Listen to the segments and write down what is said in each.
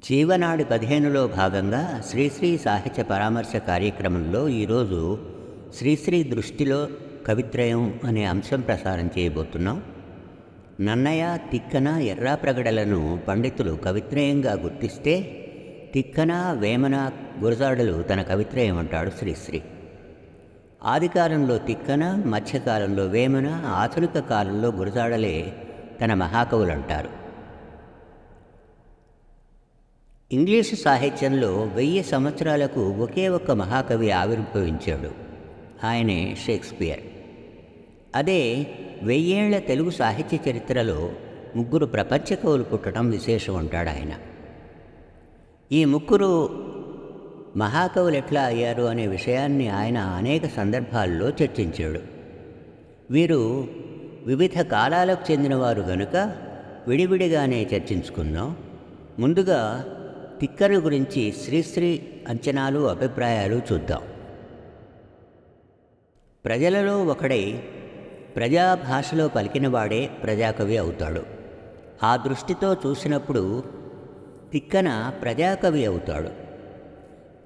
జీవనాడి 15లో భాగంగా శ్రీశ్రీ సాహిత్య పరామర్శ కార్యక్రమంలో ఈరోజు శ్రీశ్రీ దృష్టిలో కవిత్రయం అనే అంశం ప్రసారం చేయబోతున్నాం. నన్నయ, తిక్కన, ఎర్రాప్రగడలను పండితులు కవిత్రయంగా గుర్తిస్తే తిక్కన, వేమన, గురజాడలు తన కవిత్రయం అంటాడు శ్రీశ్రీ. ఆదికాలంలో తిక్కన, మధ్యకాలంలో వేమన, ఆధునిక కాలంలో గురజాడలే తన మహాకవులంటారు. ఇంగ్లీషు సాహిత్యంలో 1000 సంవత్సరాలకు ఒకే ఒక్క మహాకవి ఆవిర్భవించాడు. ఆయనే షేక్స్పియర్. అదే 1000 ఏళ్ల తెలుగు సాహిత్య చరిత్రలో 3 ప్రపంచ కవులు పుట్టడం విశేషం అంటాడు ఆయన. ఈ 3 మహాకవులు ఎట్లా అయ్యారు అనే విషయాన్ని ఆయన అనేక సందర్భాల్లో చర్చించాడు. వీరు వివిధ కాలాలకు చెందినవారు గనుక విడివిడిగానే చర్చించుకుందాం. ముందుగా తిక్కన గురించి శ్రీశ్రీ అంచనాలు, అభిప్రాయాలు చూద్దాం. ప్రజలలో ఒకడై ప్రజాభాషలో పలికినవాడే ప్రజాకవి అవుతాడు. ఆ దృష్టితో చూసినప్పుడు తిక్కన ప్రజాకవి అవుతాడు.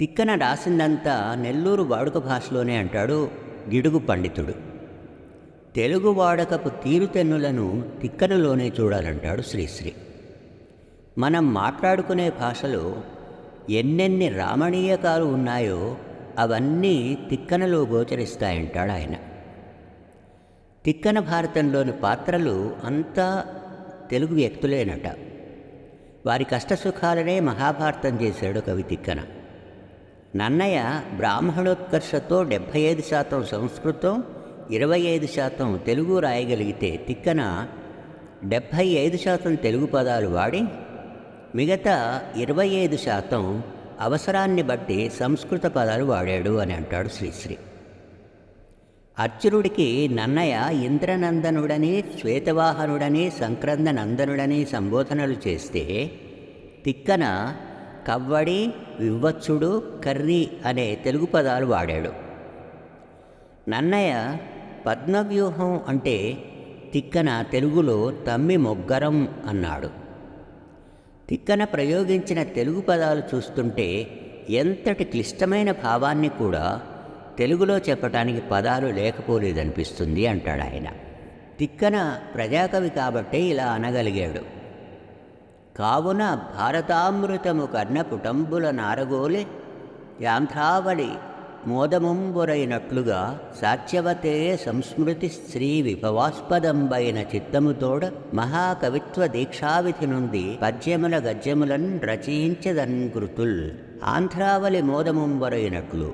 తిక్కన రాసిందంతా నెల్లూరు వాడుక భాషలోనే అంటాడు గిడుగు పండితుడు. తెలుగు వాడకపు తీరుతెన్నులను తిక్కనలోనే చూడాలంటాడు శ్రీశ్రీ. మనం మాట్లాడుకునే భాషలో ఎన్నెన్ని రామణీయకాలు ఉన్నాయో అవన్నీ తిక్కనలో గోచరిస్తాయంటాడు ఆయన. తిక్కన భారతంలోని పాత్రలు అంతా తెలుగు వ్యక్తులేనట. వారి కష్టసుఖాలనే మహాభారతం చేశాడు కవి తిక్కన. నన్నయ బ్రాహ్మణోత్కర్షతో 75% సంస్కృతం, 25% తెలుగు రాయగలిగితే తిక్కన 75% తెలుగు పదాలు వాడి మిగతా 25% అవసరాన్ని బట్టి సంస్కృత పదాలు వాడాడు అని అంటాడు శ్రీశ్రీ. అర్జునుడికి నన్నయ ఇంద్రనందనుడని, శ్వేతవాహనుడని, సంక్రంద నందనుడని సంబోధనలు చేస్తే తిక్కన కవ్వడి, వివ్వత్సుడు, కర్రి అనే తెలుగు పదాలు వాడాడు. నన్నయ పద్మవ్యూహం అంటే తిక్కన తెలుగులో తమ్మి మొగ్గరం అన్నాడు. తిక్కన ప్రయోగించిన తెలుగు పదాలు చూస్తుంటే ఎంతటి క్లిష్టమైన భావాన్ని కూడా తెలుగులో చెప్పటానికి పదాలు లేకపోలేదనిపిస్తుంది అంటాడు ఆయన. తిక్కన ప్రజాకవి కాబట్టే ఇలా అనగలిగాడు. కావున భారతామృతము కర్ణపుటంబుల నారగోలి యాంధ్రావళి మోదముంబురైనట్లుగా సాత్యవతే సంస్మృతి స్త్రీ విభవాస్పదంబైన చిత్తముతోడ మహాకవిత్వ దీక్షావిధి నుండి పద్యముల గద్యములన్ రచయించదన్కృతుల్. ఆంధ్రావళి మోదముంబరైనట్లు,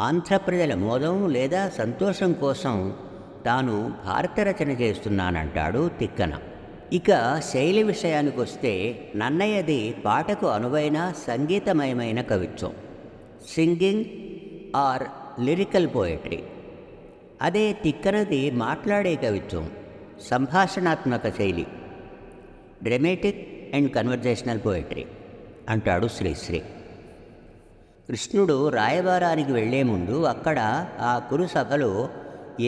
ఆంధ్రప్రజల మోదం లేదా సంతోషం కోసం తాను భారత రచన చేస్తున్నానంటాడు తిక్కన. ఇక శైలి విషయానికి వస్తే నన్నయది పాటకు అనువైన సంగీతమయమైన కవిత్వం, సింగింగ్ ఆర్ లిరికల్ పోయట్రీ. అదే తిక్కనది మాట్లాడే కవిత్వం, సంభాషణాత్మక శైలి, డ్రమేటిక్ అండ్ కన్వర్జేషనల్ పోయట్రీ అంటాడు శ్రీశ్రీ. కృష్ణుడు రాయబారానికి వెళ్లే ముందు అక్కడ ఆ కురు సభలో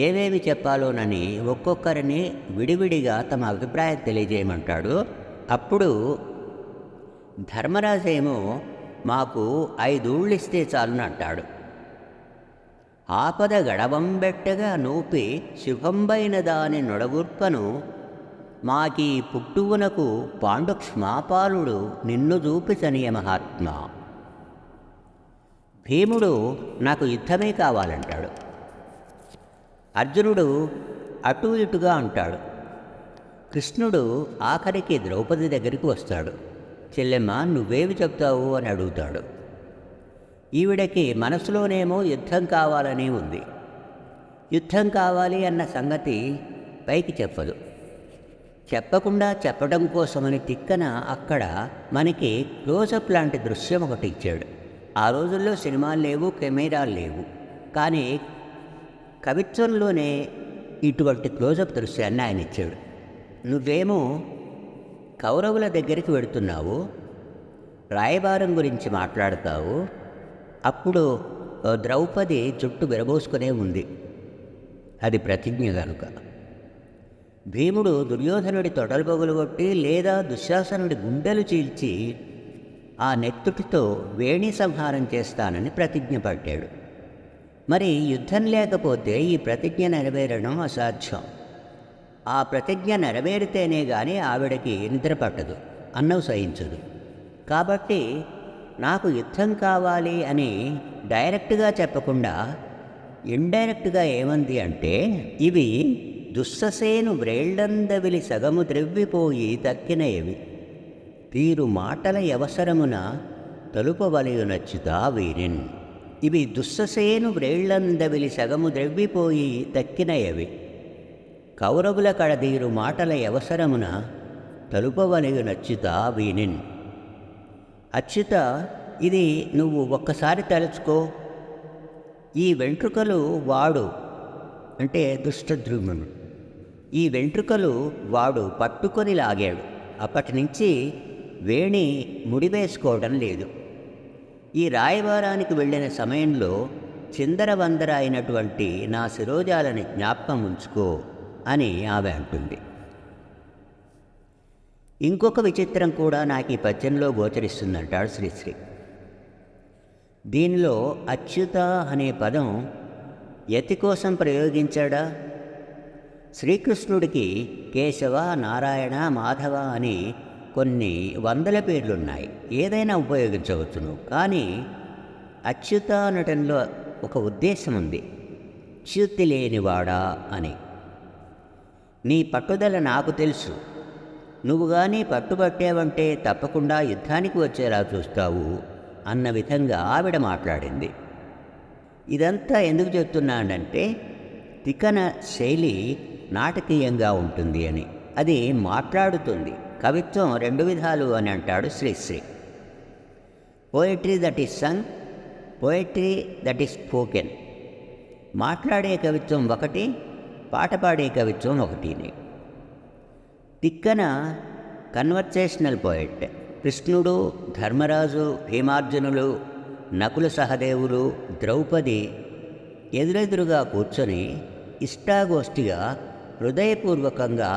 ఏవేమి చెప్పాలోనని ఒక్కొక్కరిని విడివిడిగా తమ అభిప్రాయం తెలియజేయమంటాడు. అప్పుడు ధర్మరాజేమో మాకు 5 ఊళ్ళిస్తే చాలును అంటాడు. ఆపద గడవంబెట్టగా నూపి శుభంబైన దాని నొడగుర్పను మాకీ పుట్టువునకు పాండుక్ష్మాపాలుడు నిన్ను చూపితనియ మహాత్మా. భీముడు నాకు యుద్ధమే కావాలంటాడు. అర్జునుడు అటూ ఇటుగా అంటాడు. కృష్ణుడు ఆఖరికి ద్రౌపది దగ్గరికి వస్తాడు. చెల్లెమ్మ నువ్వేమి చెప్తావు అని అడుగుతాడు. ఈవిడకి మనసులోనేమో యుద్ధం కావాలని ఉంది. యుద్ధం కావాలి అన్న సంగతి పైకి చెప్పదు. చెప్పకుండా చెప్పడం కోసమని తిక్కన అక్కడ మనకి క్లోజప్ లాంటి దృశ్యం ఒకటి ఇచ్చాడు. ఆ రోజుల్లో సినిమాలు లేవు, కెమెరాలు లేవు, కానీ కవిత్వంలోనే ఇటువంటి క్లోజప్ దృశ్యాన్ని ఆయన ఇచ్చాడు. నువ్వేమో కౌరవుల దగ్గరికి వెడుతున్నావు, రాయబారం గురించి మాట్లాడతావు. అప్పుడు ద్రౌపది జుట్టు విరబోసుకునే ఉంది, అది ప్రతిజ్ఞ కనుక. భీముడు దుర్యోధనుడి తొడలు పగులగొట్టి లేదా దుశ్శాసనుడి గుండెలు చీల్చి ఆ నెత్తుటితో వేణి సంహారం చేస్తానని ప్రతిజ్ఞ పట్టాడు. మరి యుద్ధం లేకపోతే ఈ ప్రతిజ్ఞ నెరవేరడం అసాధ్యం. ఆ ప్రతిజ్ఞ నెరవేరితేనే గాని ఆవిడకి నిద్ర పట్టదు, అన్నం సహించదు. కాబట్టి నాకు యుద్ధం కావాలి అని డైరెక్ట్గా చెప్పకుండా ఇండైరెక్ట్గా ఏమంది అంటే, ఇవి దుస్ససేను వ్రేళ్లందవిలి సగము ద్రెవ్విపోయి తక్కినయవి, తీరు మాటల యవసరమున తలుపవలయునచ్చుతా వీరిన్. ఇవి దుస్ససేను వ్రేళ్లందవిలి సగము ద్రెవ్విపోయి తక్కినయవి, కౌరవుల కడదీరు మాటల యవసరమున తలుపవలయునచ్చుతా వీనిన్. అచ్యుత, ఇది నువ్వు ఒక్కసారి తలుచుకో. ఈ వెంట్రుకలు వాడు, అంటే దుష్టద్రుమ్నుడు, ఈ వెంట్రుకలు వాడు పట్టుకొని లాగాడు. అప్పటి నుంచి వేణి ముడివేసుకోవడం లేదు. ఈ రాయబారానికి వెళ్ళిన సమయంలో చిందరవందర అయినటువంటి నా శిరోజాలని జ్ఞాపకం ఉంచుకో అని ఆమె అంటుంది. ఇంకొక విచిత్రం కూడా నాకు ఈ పద్యంలో గోచరిస్తుందంటాడు శ్రీశ్రీ. దీనిలో అచ్యుత అనే పదం యతి కోసం ప్రయోగించాడా? శ్రీకృష్ణుడికి కేశవ, నారాయణ, మాధవ అని కొన్ని వందల పేర్లున్నాయి. ఏదైనా ఉపయోగించవచ్చును. కానీ అచ్యుత అనటంలో ఒక ఉద్దేశం ఉంది, చ్యుతి లేనివాడా అని. నీ పట్టుదల నాకు తెలుసు. నువ్వు కానీ పట్టుబట్టావంటే తప్పకుండా యుద్ధానికి వచ్చేలా చూస్తావు అన్న విధంగా ఆవిడ మాట్లాడింది. ఇదంతా ఎందుకు చెప్తున్నానంటే, తిక్కన శైలి నాటకీయంగా ఉంటుంది అని. అది మాట్లాడుతుంది. కవిత్వం రెండు విధాలు అని అంటాడు Sri Sri. Poetry that is Sung, poetry that is spoken. మాట్లాడే కవిత్వం ఒకటి, పాట పాడే కవిత్వం ఒకటిని. Tikkana conversational poet. కృష్ణుడు, ధర్మరాజు, భీమార్జునులు, నకుల సహదేవులు, ద్రౌపది ఎదురెదురుగా కూర్చొని ఇష్టాగోష్ఠిగా హృదయపూర్వకంగా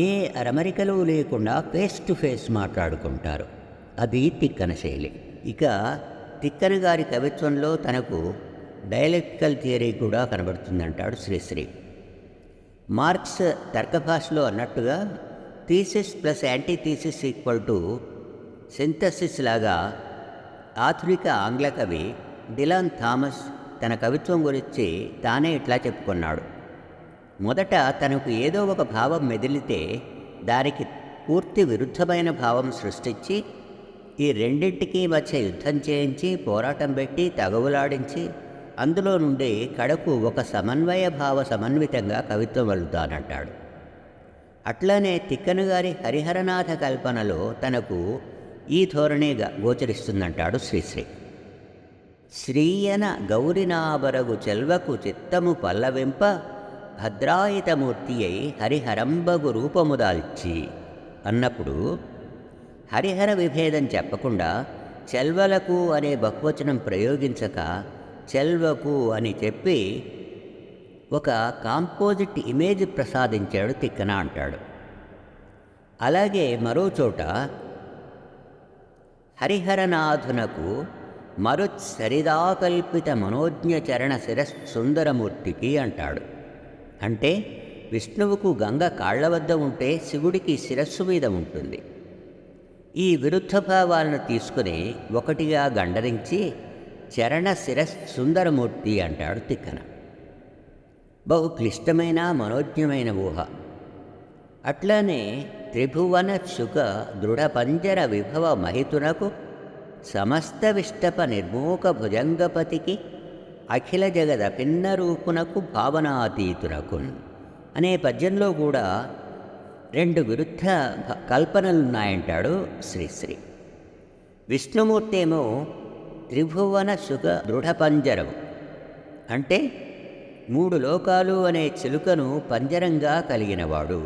ఏ అరమరికలు లేకుండా ఫేస్ టు ఫేస్ మాట్లాడుకుంటారు. అది తిక్కన శైలి. ఇక తిక్కన గారి కవిత్వంలో తనకు డైలెక్టికల్ థియరీ కూడా కనబడుతుందంటాడు శ్రీశ్రీ. మార్క్స్ తర్కభాషలో అన్నట్టుగా thesis plus antithesis equal to synthesis లాగా ఆధునిక ఆంగ్ల కవి డిలాన్ థామస్ తన కవిత్వం గురించి తానే ఇట్లా చెప్పుకున్నాడు. మొదట తనకు ఏదో ఒక భావం మెదిలితే దానికి పూర్తి విరుద్ధమైన భావం సృష్టించి ఈ రెండింటికి మధ్య యుద్ధం చేయించి పోరాటం పెట్టి తగవులాడించి అందులో నుండి కడకు ఒక సమన్వయ భావ సమన్వితంగా కవిత్వం వెళుతానంటాడు. అట్లానే తిక్కన గారి హరిహరనాథ కల్పనలో తనకు ఈ ధోరణిగా గోచరిస్తుందంటాడు శ్రీశ్రీ. శ్రీయన గౌరినాబరగు చెల్వకు చిత్తము పల్లవింప భద్రాయితమూర్తి అయి హరిహరంబగు రూపముదాల్చి అన్నప్పుడు హరిహర విభేదం చెప్పకుండా చెల్వలకు అనే బహువచనం ప్రయోగించక చెల్వకు అని చెప్పి ఒక కాంపోజిట్ ఇమేజ్ ప్రసాదించాడు తిక్కన అంటాడు. అలాగే మరో చోట హరిహరనాథునకు మరుత్సరిదాకల్పిత మనోజ్ఞ చరణ శిరస్సుందరమూర్తికి అంటాడు. అంటే విష్ణువుకు గంగ కాళ్ల వద్ద ఉంటే శివుడికి శిరస్సు మీద ఉంటుంది. ఈ విరుద్ధ భావాలను తీసుకుని ఒకటిగా గండరించి చరణ శిరస్సుందరమూర్తి అంటాడు తిక్కన. బహు క్లిష్టమైన మనోజ్ఞమైన ఊహ. అట్లానే త్రిభువన శుక దృఢపంజర విభవ మహితునకు సమస్త విష్టప నిర్మూక భుజంగపతికి అఖిల జగద భిన్న రూపునకు భావనాతీతునకు అనే పద్యంలో కూడా రెండు విరుద్ధ కల్పనలున్నాయంటాడు శ్రీశ్రీ. విష్ణుమూర్తి ఏమో త్రిభువన శుక దృఢపంజరం, అంటే మూడు లోకాలు అనే చిలుకను పంజరంగా కలిగినవాడు,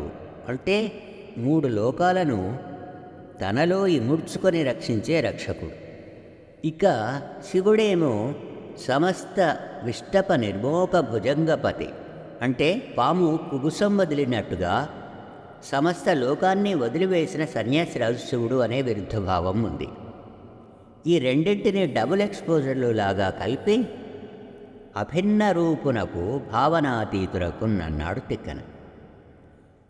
అంటే మూడు లోకాలను తనలో ఇముడ్చుకొని రక్షించే రక్షకుడు. ఇక శివుడేమో సమస్త విష్టప నిర్మోక భుజంగపతి, అంటే పాము కుబుసం వదిలినట్టుగా సమస్త లోకాన్ని వదిలివేసిన సన్యాసిరాజు శివుడు అనే విరుద్ధభావం ఉంది. ఈ రెండింటిని డబుల్ ఎక్స్పోజర్లు లాగా కలిపి అభిన్న రూపునకు భావనాతీతులకు అన్నాడు తిక్కన.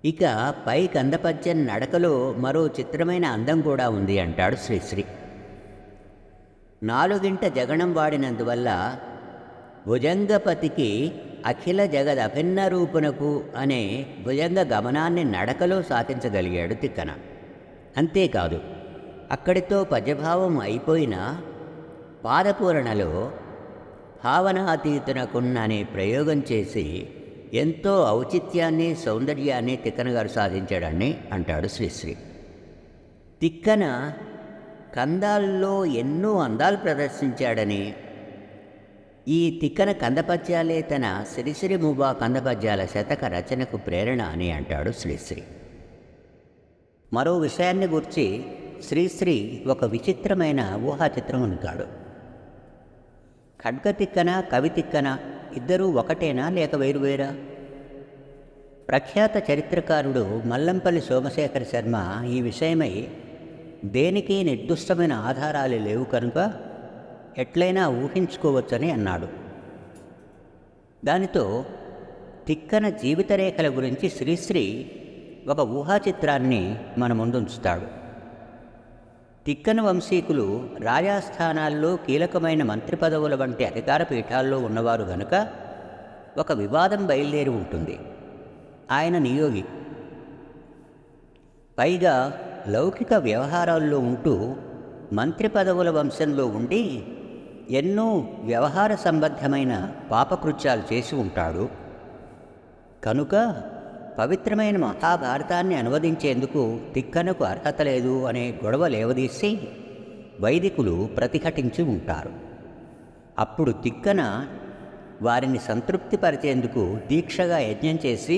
ఇక పై కందపద్యం నడకలో మరో చిత్రమైన అందం కూడా ఉంది అంటాడు శ్రీశ్రీ. 4 జగణం వాడినందువల్ల భుజంగపతికి అఖిల జగద్ అభిన్న రూపునకు అనే భుజంగ గమనాన్ని నడకలో సాధించగలిగాడు తిక్కన. అంతేకాదు, అక్కడితో పద్యభావం అయిపోయిన పాదపూరణలో భావనాతీతునకున్న అనే ప్రయోగం చేసి ఎంతో ఔచిత్యాన్ని సౌందర్యాన్ని తిక్కన గారు సాధించాడని అంటాడు శ్రీశ్రీ. తిక్కన కందాల్లో ఎన్నో అందాలు ప్రదర్శించాడని, ఈ తిక్కన కందపద్యాలే తన సిరిసిరి ముబా కందపద్యాల శతక రచనకు ప్రేరణ అని అంటాడు శ్రీశ్రీ. మరో విషయాన్ని గురించి శ్రీశ్రీ ఒక విచిత్రమైన ఊహాచిత్రం ఉంటాడు. ఖడ్గతిక్కన కవి తిక్కన ఇద్దరూ ఒకటేనా లేక వేరువేరా? ప్రఖ్యాత చరిత్రకారుడు మల్లంపల్లి సోమశేఖర శర్మ ఈ విషయమై దేనికి నిర్దిష్టమైన ఆధారాలు లేవు కనుక ఎట్లయినా ఊహించుకోవచ్చని అన్నాడు. దానితో తిక్కన జీవితరేఖల గురించి శ్రీశ్రీ ఒక ఊహాచిత్రాన్ని మన ముందుంచుతాడు. తిక్కన వంశీకులు రాజాస్థానాల్లో కీలకమైన మంత్రి పదవుల వంటి అధికార పీఠాల్లో ఉన్నవారు గనుక ఒక వివాదం బయలుదేరి ఉంటుంది. ఆయన నియోగి, పైగా లౌకిక వ్యవహారాల్లో ఉంటూ మంత్రి పదవుల వంశంలో ఉండి ఎన్నో వ్యవహార సంబంధమైన పాపకృత్యాలు చేసి ఉంటాడు. కనుక పవిత్రమైన మహాభారతాన్ని అనువదించేందుకు తిక్కనకు అర్హత లేదు అనే గొడవ లేవదీసి వైదికులు ప్రతిఘటించి ఉంటారు. అప్పుడు తిక్కన వారిని సంతృప్తిపరిచేందుకు దీక్షగా యజ్ఞం చేసి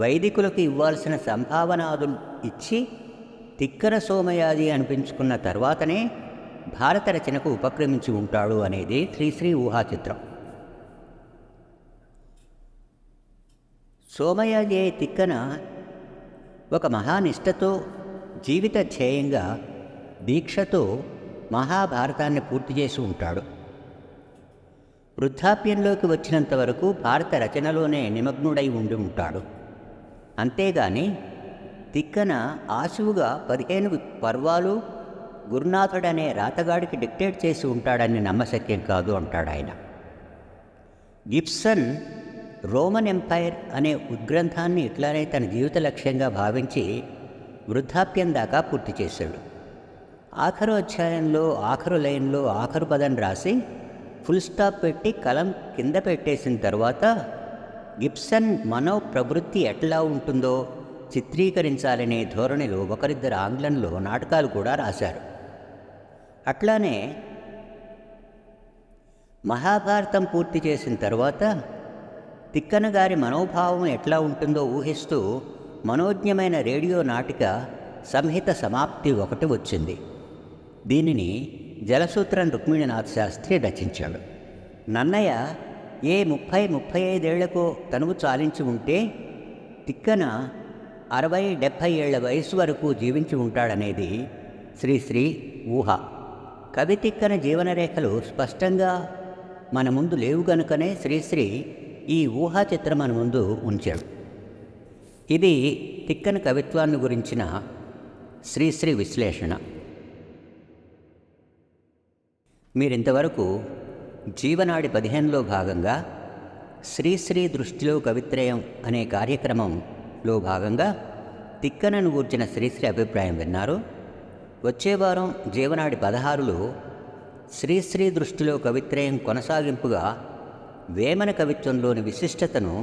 వైదికులకు ఇవ్వాల్సిన సంభావనాదులు ఇచ్చి తిక్కన సోమయాజి అనిపించుకున్న తర్వాతనే భారత రచనకు ఉపక్రమించి ఉంటాడు అనేది శ్రీశ్రీ ఊహాచిత్రం. సోమయాజి తిక్కన ఒక మహానిష్టతో జీవిత ధ్యేయంగా దీక్షతో మహాభారతాన్ని పూర్తి చేసి ఉంటాడు. వృద్ధాప్యంలోకి వచ్చినంత వరకు భారత రచనలోనే నిమగ్నుడై ఉండి ఉంటాడు. అంతేగాని తిక్కన ఆశువుగా 15 పర్వాలు గురునాథుడనే రాతగాడికి డిక్టేట్ చేసి ఉంటాడని నమ్మశక్యం కాదు అంటాడు ఆయన. గిబ్సన్ రోమన్ ఎంపైర్ అనే ఉద్గ్రంథాన్ని ఇట్లానే తన జీవిత లక్ష్యంగా భావించి వృద్ధాప్యం దాకా పూర్తి చేశాడు. ఆఖరు అధ్యాయంలో ఆఖరు లైన్లో ఆఖరు పదం రాసి ఫుల్ స్టాప్ పెట్టి కలం కింద పెట్టేసిన తర్వాత గిబ్సన్ మనో ప్రవృత్తి ఎట్లా ఉంటుందో చిత్రీకరించాలనే ధోరణిలో ఒకరిద్దరు ఆంగ్లంలో నాటకాలు కూడా రాశారు. అట్లానే మహాభారతం పూర్తి చేసిన తర్వాత తిక్కన గారి మనోభావం ఎట్లా ఉంటుందో ఊహిస్తూ మనోజ్ఞమైన రేడియో నాటిక సంహిత సమాప్తి ఒకటి వచ్చింది. దీనిని జలసూత్రం రుక్మిణీనాథ్ శాస్త్రి రచించాడు. నన్నయ్య ఏ 30-35 ఏళ్లకో తనువు చాలించి ఉంటే తిక్కన 60-70 ఏళ్ల వయసు వరకు జీవించి ఉంటాడనేది శ్రీశ్రీ ఊహ. కవి తిక్కన జీవనరేఖలు స్పష్టంగా మన ముందు లేవు గనుకనే శ్రీశ్రీ ఈ ఊహా చిత్రం మన ముందు ఉంచాడు. ఇది తిక్కన కవిత్వాన్ని గురించిన శ్రీశ్రీ విశ్లేషణ. మీరింతవరకు జీవనాడి 15లో భాగంగా శ్రీశ్రీ దృష్టిలో కవిత్రయం అనే కార్యక్రమంలో భాగంగా తిక్కనను గూర్చిన శ్రీశ్రీ అభిప్రాయం విన్నారు. వచ్చే వారం జీవనాడి 16లో శ్రీశ్రీ దృష్టిలో కవిత్రయం కొనసాగింపుగా వేమన కవిత్వంలోని విశిష్టతను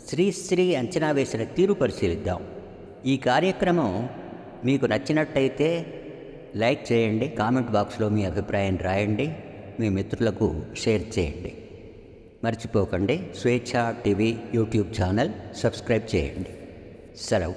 శ్రీశ్రీ అంచనా వేసిన తీరు పరిశీలిద్దాం. ఈ కార్యక్రమం మీకు నచ్చినట్టయితే లైక్ చేయండి, కామెంట్ బాక్స్లో మీ అభిప్రాయం రాయండి, మీ మిత్రులకు షేర్ చేయండి. మర్చిపోకండి, స్వేచ్ఛ టీవీ యూట్యూబ్ ఛానల్ సబ్స్క్రైబ్ చేయండి. సెలవు.